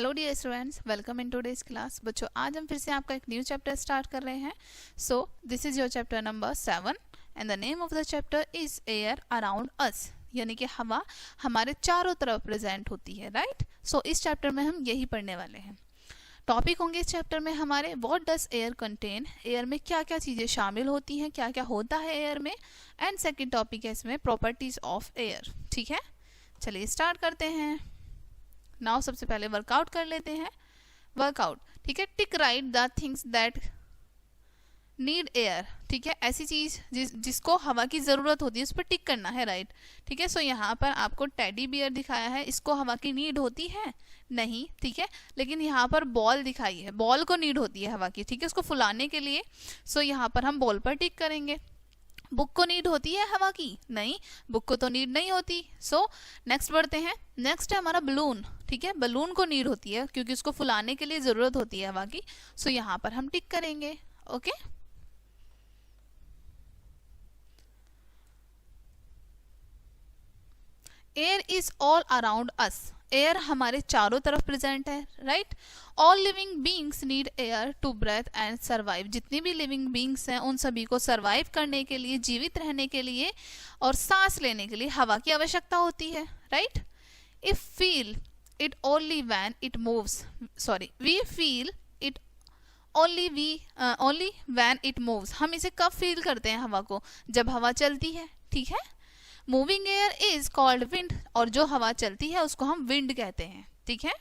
Hello dear students, welcome in today's class. बच्चों, आज हम फिर से आपका एक न्यू चैप्टर स्टार्ट कर रहे हैं। So this is your chapter number 7 and the name of the chapter is air around us, यानी कि हवा हमारे चारों तरफ प्रेजेंट होती है, राइट। सो इस चैप्टर में हम यही पढ़ने वाले हैं। टॉपिक होंगे इस चैप्टर में हमारे what does air contain, air में क्या क्या चीज़ें शामिल होती हैं, क्या क्या होता है एयर में। एंड सेकेंड टॉपिक है इसमें प्रॉपर्टीज ऑफ एयर। ठीक है, चलिए स्टार्ट करते हैं। नाउ सबसे पहले वर्कआउट कर लेते हैं। वर्कआउट, ठीक है। टिक right the things that need air, ठीक है। ऐसी चीज जिसको हवा की जरूरत होती है उस पर टिक करना है, राइट। ठीक है, सो यहाँ पर आपको टेडी बियर दिखाया है, इसको हवा की नीड होती है नहीं, ठीक है। लेकिन यहाँ पर बॉल दिखाई है, बॉल को नीड होती है हवा की, ठीक है, उसको फुलाने के लिए। सो यहाँ पर हम बॉल पर टिक करेंगे। बुक को नीड होती है हवा की नहीं, बुक को तो नीड नहीं होती। सो नेक्स्ट बढ़ते हैं। नेक्स्ट है हमारा बलून, ठीक है। बलून को नीड होती है क्योंकि उसको फुलाने के लिए जरूरत होती है हवा की। सो यहाँ पर हम टिक करेंगे। Okay, air is all around us, air हमारे चारों तरफ प्रेजेंट है, right. All living beings need air to breathe and survive, जितनी भी लिविंग बींग्स हैं उन सभी को सर्वाइव करने के लिए, जीवित रहने के लिए और सांस लेने के लिए हवा की आवश्यकता होती है, right. If feel it only when it moves, sorry, we feel it only when it moves, हम इसे कब फील करते हैं हवा को, जब हवा चलती है, ठीक है। Moving air is called wind, और जो हवा चलती है उसको हम विंड कहते हैं, ठीक है।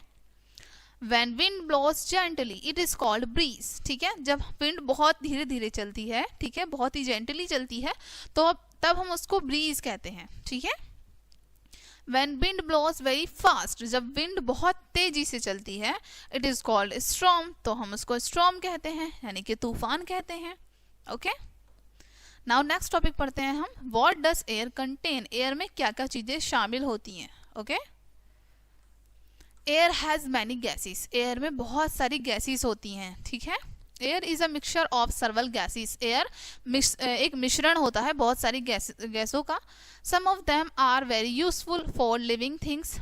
When wind blows gently, it is called breeze, ठीक है। जब विंड बहुत धीरे धीरे चलती है, ठीक है, बहुत ही जेंटली चलती है, तो तब हम उसको ब्रीज कहते हैं, ठीक है। When wind blows very fast, जब विंड बहुत तेजी से चलती है, it is called storm, तो हम उसको storm कहते हैं, यानी कि तूफान कहते हैं। ओके, नाउ नेक्स्ट टॉपिक पढ़ते हैं हम। What does air contain, air में क्या क्या चीजें शामिल होती हैं। Okay, air has many gases, air में बहुत सारी गैसेस होती हैं, ठीक है। Air is a mixture of several gases, air एक मिश्रण होता है बहुत सारी गैसों का। Some of them are very useful for living things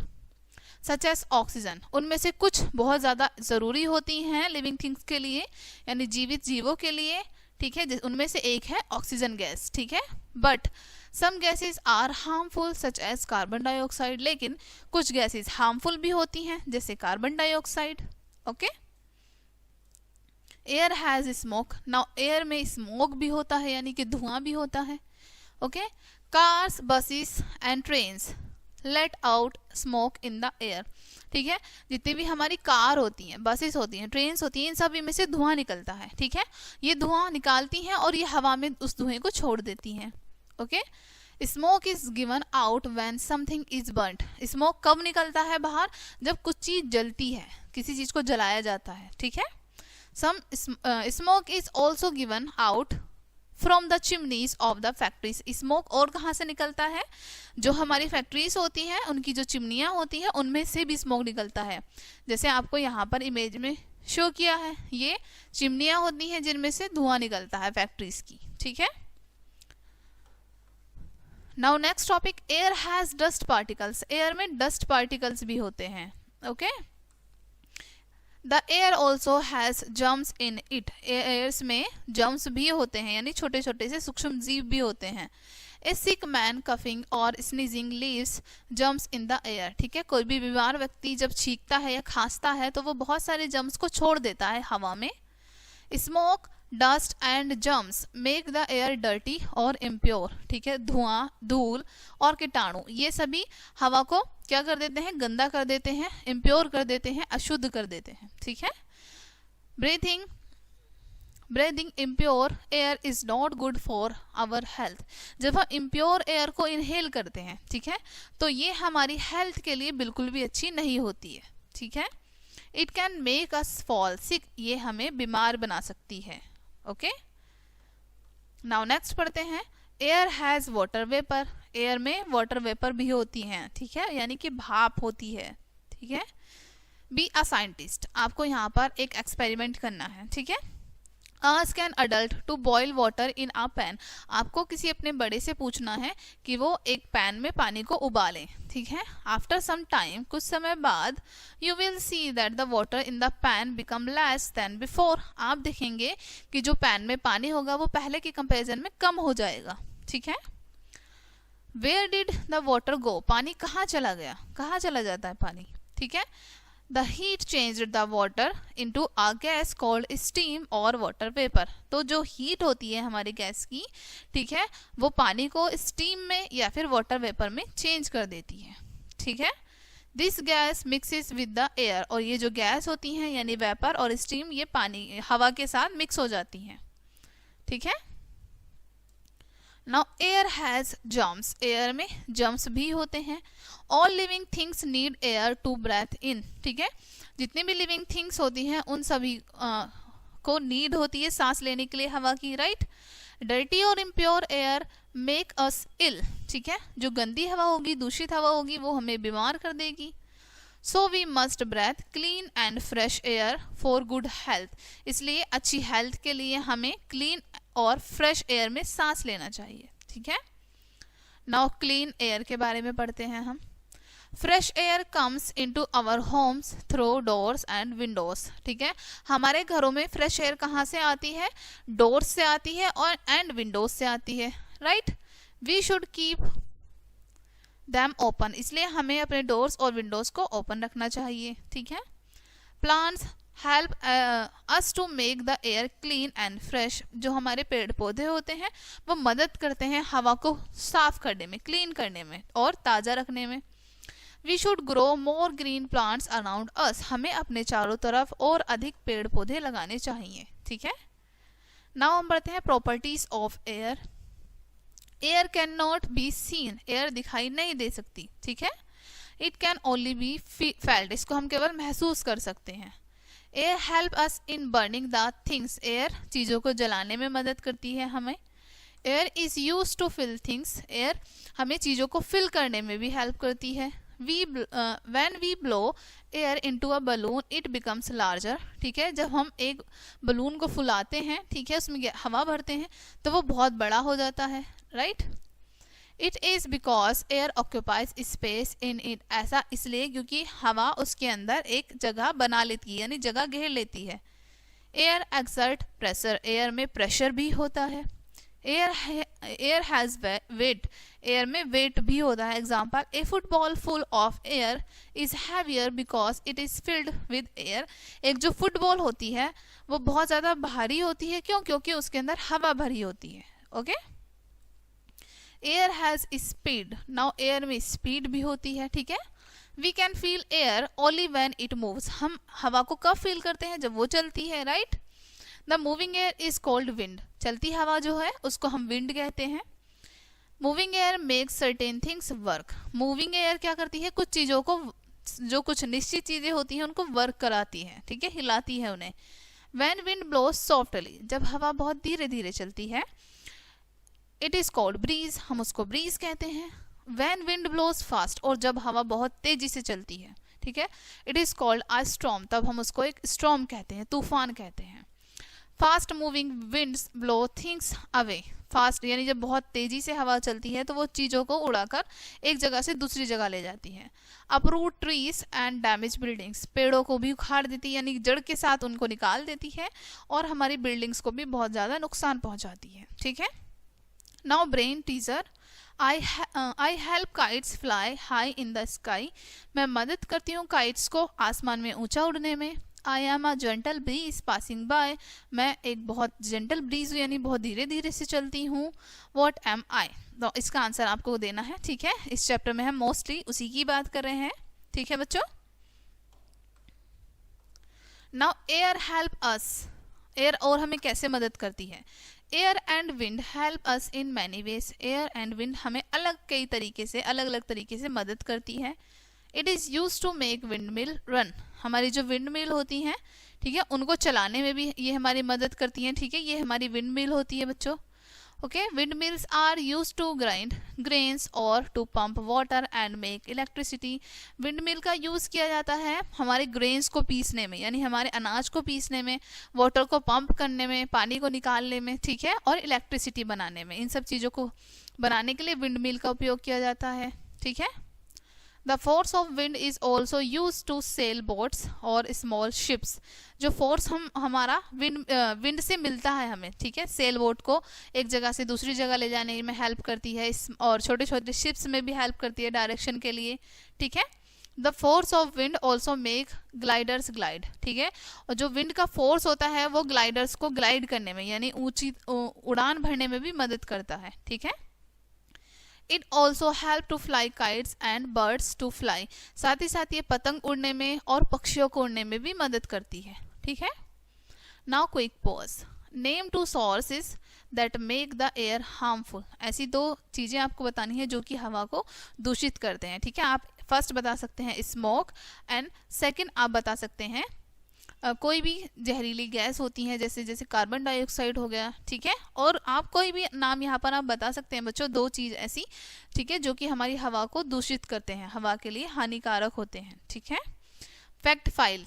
such as oxygen, उनमें से कुछ बहुत ज़्यादा ज़रूरी होती हैं लिविंग थिंग्स के लिए, यानी जीवित जीवों के लिए, ठीक है। उनमें से एक है ऑक्सीजन गैस, ठीक है। But some gases are harmful such as carbon dioxide, लेकिन कुछ गैसेस हार्मफुल भी होती हैं जैसे carbon dioxide. Okay, air has smoke, now air में स्मोक भी होता है, यानी कि धुआं भी होता है। Okay, cars, buses and trains let out smoke in the air, ठीक है। जितनी भी हमारी कार होती हैं, बसेस होती हैं, ट्रेन्स होती हैं, इन सभी में से धुआं निकलता है, ठीक है। ये धुआं निकालती हैं और ये हवा में उस धुएं को छोड़ देती हैं। Okay, smoke is given out when something is burned, smoke कब निकलता है बाहर, जब कुछ चीज जलती है, किसी चीज को जलाया जाता है, ठीक है। Some smoke is also given out from the chimneys of the factories, smoke और कहाँ से निकलता है, जो हमारी फैक्ट्रीज होती हैं उनकी जो चिमनियाँ होती हैं उनमें से भी स्मोक निकलता है। जैसे आपको यहाँ पर इमेज में शो किया है, ये चिमनियाँ होती हैं जिनमें से धुआं निकलता है फैक्ट्रीज की, ठीक है। Now next topic, air has dust particles, air में डस्ट पार्टिकल्स भी होते हैं। Okay, the air also has germs in it, airs में जर्म्स भी होते हैं, यानी छोटे छोटे से सूक्ष्म जीव भी होते हैं। ए सिक मैन कफिंग और sneezing leaves germs in the air, ठीक है। कोई भी बीमार व्यक्ति जब छींकता है या खांसता है तो वो बहुत सारे जर्म्स को छोड़ देता है हवा में। Smoke, dust and germs make the air dirty और इम्प्योर, ठीक है। धुआं, धूल और कीटाणु ये सभी हवा को क्या कर देते हैं, गंदा कर देते हैं, इम्प्योर कर देते हैं, अशुद्ध कर देते हैं, ठीक है। Breathing impure air is not good for our health, जब हम इम्प्योर एयर को इनहेल करते हैं, ठीक है, तो ये हमारी हेल्थ के लिए बिल्कुल भी अच्छी नहीं होती है, ठीक है। It can make us fall sick, ये हमें बीमार बना सकती है। ओके, नाउ नेक्स्ट पढ़ते हैं। Air has water vapour, air में वाटर वेपर भी होती हैं, ठीक है, यानी कि भाप होती है, ठीक है। बी अ साइंटिस्ट, आपको यहाँ पर एक एक्सपेरिमेंट करना है, ठीक है। Ask an adult to boil water in a pan. आपको किसी अपने बड़े से पूछना है कि वो एक पैन में पानी को उबालें, ठीक है। आफ्टर सम टाइम, कुछ समय बाद, you will see that the water in the pan become less than before. आप देखेंगे कि जो पैन में पानी होगा वो पहले के कंपैरिजन में कम हो जाएगा, ठीक है। Where did the water go? पानी कहाँ चला गया? कहाँ चला जाता है पानी, ठीक है। The heat changed the water into a gas called steam और water vapor। तो जो हीट होती है हमारी गैस की, ठीक है, वो पानी को स्टीम में या फिर वाटर वेपर में चेंज कर देती है, ठीक है। This gas mixes with the air. और ये जो गैस होती हैं यानी वेपर और स्टीम, ये पानी हवा के साथ मिक्स हो जाती हैं, ठीक है। Now air has germs. Air में जर्म्स भी होते हैं। All living things need air to breathe in, ठीक है। जितनी भी लिविंग थिंग्स होती हैं उन सभी को नीड होती है सांस लेने के लिए हवा की, राइट। डर्टी और इम्प्योर एयर मेक अस इल, ठीक है। जो गंदी हवा होगी, दूषित हवा होगी, वो हमें बीमार कर देगी। So we must breathe clean and fresh air for good health. इसलिए अच्छी हेल्थ के लिए हमें क्लीन और फ्रेश एयर में सांस लेना चाहिए, ठीक है। नाउ क्लीन एयर के बारे में पढ़ते हैं हम। Fresh air comes into our homes through doors and windows, ठीक है। हमारे घरों में फ्रेश एयर कहाँ से आती है? डोर्स से आती है और एंड विंडोज से आती है, right. We should keep them open. इसलिए हमें अपने डोर्स और विंडोज को ओपन रखना चाहिए, ठीक है। Plants help us to make the air clean and fresh. जो हमारे पेड़ पौधे होते हैं वो मदद करते हैं हवा को साफ करने में, क्लीन करने में और ताज़ा रखने में। We should grow more green plants around us. हमें अपने चारों तरफ और अधिक पेड़ पौधे लगाने चाहिए, ठीक है। नाउ हम बढ़ते हैं properties of air. Air can not be seen. एयर दिखाई नहीं दे सकती, ठीक है। It can only be felt. इसको हम केवल महसूस कर सकते हैं। Air help us in burning the things. Air चीज़ों को जलाने में मदद करती है हमें। Air is use to fill things. Air हमें चीज़ों को फिल करने में भी हेल्प करती है। When we blow air into a balloon it becomes larger, ठीक है। जब हम एक बलून को फुलाते हैं, ठीक है, उसमें हवा भरते हैं तो वो बहुत बड़ा हो जाता है, right. It is because air occupies space in it. ऐसा इसलिए क्योंकि हवा उसके अंदर एक जगह बना लेती है, यानी जगह घेर लेती है। Air exert pressure. एयर में प्रेशर भी होता है। Air has wait. एयर में वेट भी होता है। Example, A football full of air is heavier because it is filled with air. एक जो फुटबॉल होती है वो बहुत ज़्यादा भारी होती है, क्यों? क्योंकि उसके अंदर हवा भरी होती है, okay. Air has speed. Now air में स्पीड भी होती है, ठीक है। We can feel air only when it moves. हम हवा को कब फील करते हैं? जब वो चलती है, right. The moving air is called wind. चलती हवा जो है उसको हम विंड कहते हैं। Moving air makes certain things work. Moving air क्या करती है? कुछ चीज़ों को, जो कुछ निश्चित चीज़ें होती हैं उनको वर्क कराती है, ठीक है, हिलाती है उन्हें। When wind blows softly. जब हवा बहुत धीरे धीरे चलती है, इट इज कॉल्ड ब्रीज। हम उसको ब्रीज कहते हैं। When wind blows fast. और जब हवा बहुत तेजी से चलती है, ठीक है, it is called a storm. तब हम उसको एक स्टॉर्म कहते हैं, तूफान कहते हैं। Fast moving winds blow things away. Fast यानी जब बहुत तेजी से हवा चलती है तो वो चीज़ों को उड़ाकर एक जगह से दूसरी जगह ले जाती है। Uproot trees and damage buildings. पेड़ों को भी उखाड़ देती है, यानी जड़ के साथ उनको निकाल देती है और हमारी बिल्डिंग्स को भी बहुत ज़्यादा नुकसान पहुंचाती है, ठीक है। Now brain teaser. I help kites fly high in the sky. मैं मदद करती हूँ काइट्स को आसमान में ऊंचा उड़ने में। I am a gentle breeze passing by. मैं एक बहुत जेंटल ब्रीज यानी बहुत धीरे धीरे से चलती हूँ। वॉट एम आई? तो इसका आंसर आपको देना है, ठीक है। इस चैप्टर में हम मोस्टली उसी की बात कर रहे हैं, ठीक है बच्चों। Now air help us. Air और हमें कैसे मदद करती है? Air and wind help us in many ways. Air and wind हमें अलग अलग तरीके से मदद करती है। It is use to make windmill run. हमारी जो विंड मिल होती हैं, ठीक है, उनको चलाने में भी ये हमारी मदद करती हैं, ठीक है, ये हमारी विंड मिल होती है बच्चों। Okay, wind mills are use to grind grains और to pump water and make electricity. Wind mill का यूज किया जाता है हमारे ग्रेन्स को पीसने में, यानी हमारे अनाज को पीसने में, वाटर को पंप करने में, पानी को निकालने में, ठीक है, और इलेक्ट्रिसिटी बनाने में। इन सब चीज़ों को बनाने के लिए विंड मिल का उपयोग किया जाता है, ठीक है। The force of wind is also use to sail boats और स्मॉल शिप्स। जो फोर्स हमारा विंड से मिलता है हमें, ठीक है, सेल बोट को एक जगह से दूसरी जगह ले जाने में हेल्प करती है, और छोटे छोटे शिप्स में भी हेल्प करती है डायरेक्शन के लिए, ठीक है। The force of wind also make gliders glide, ठीक है, और जो विंड का फोर्स होता है वो ग्लाइडर्स को ग्लाइड करने में, यानी ऊंची उड़ान भरने में भी मदद करता है, ठीक है। It also help to fly kites and birds to fly. साथ ही साथ ये पतंग उड़ने में और पक्षियों को उड़ने में भी मदद करती है, ठीक है। Now quick pause. Name two sources that make the air harmful. ऐसी दो चीजें आपको बतानी है जो कि हवा को दूषित करते हैं, ठीक है। आप फर्स्ट बता सकते हैं स्मोक, एंड सेकंड आप बता सकते हैं कोई भी जहरीली गैस होती है, जैसे जैसे कार्बन डाइऑक्साइड हो गया, ठीक है। और आप कोई भी नाम यहाँ पर आप बता सकते हैं बच्चों, दो चीज ऐसी, ठीक है, जो कि हमारी हवा को दूषित करते हैं, हवा के लिए हानिकारक होते हैं, ठीक है। Fact file.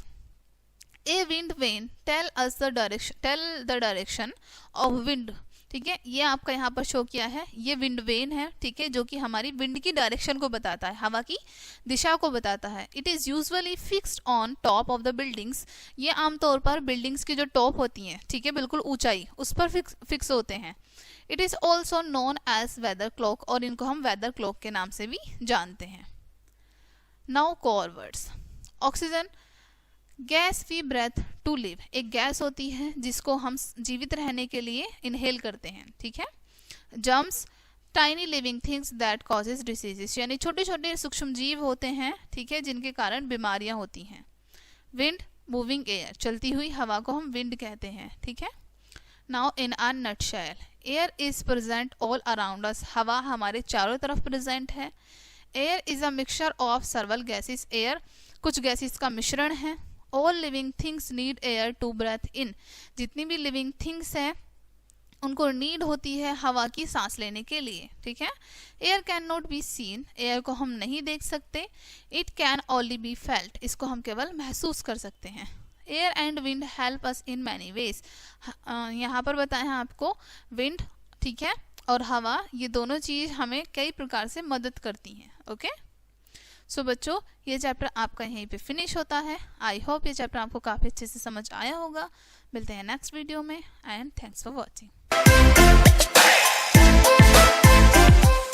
A wind vane tell the direction of wind, ठीक है, ये आपका यहाँ पर शो किया है, ये विंड वेन है, ठीक है, जो कि हमारी विंड की डायरेक्शन को बताता है, हवा की दिशा को बताता है। It is usually fixed on top of the buildings. ये आमतौर पर बिल्डिंग्स की जो टॉप होती हैं, ठीक है, बिल्कुल ऊंचाई, उस पर फिक्स होते हैं। It is also known as weather clock, और इनको हम वेदर क्लॉक के नाम से भी जानते हैं। Now core words. Oxygen gas we breathe to live, एक गैस होती है जिसको हम जीवित रहने के लिए इनहेल करते हैं, ठीक है। Germs tiny living things that causes diseases, यानी छोटे छोटे सूक्ष्म जीव होते हैं, ठीक है, जिनके कारण बीमारियां होती हैं। विंड मूविंग एयर, चलती हुई हवा को हम विंड कहते हैं, ठीक है। Now in a nutshell, air is present all around us, हवा हमारे चारों तरफ प्रेजेंट है। Air is a mixture of several gases, air कुछ गैसेस का मिश्रण है। All living things need air to breathe in, जितनी भी लिविंग थिंग्स हैं उनको नीड होती है हवा की सांस लेने के लिए, ठीक है। Air can not be seen, air को हम नहीं देख सकते। It can only be felt, इसको हम केवल महसूस कर सकते हैं। Air and wind help us in many veg, यहाँ पर बताया आपको विंड, ठीक है, और हवा, ये दोनों चीज हमें कई प्रकार से मदद करती हैं, ओके। सो बच्चों, ये चैप्टर आपका यहीं पे फिनिश होता है। आई होप ये चैप्टर आपको काफ़ी अच्छे से समझ आया होगा। मिलते हैं नेक्स्ट वीडियो में, एंड थैंक्स फॉर वॉचिंग।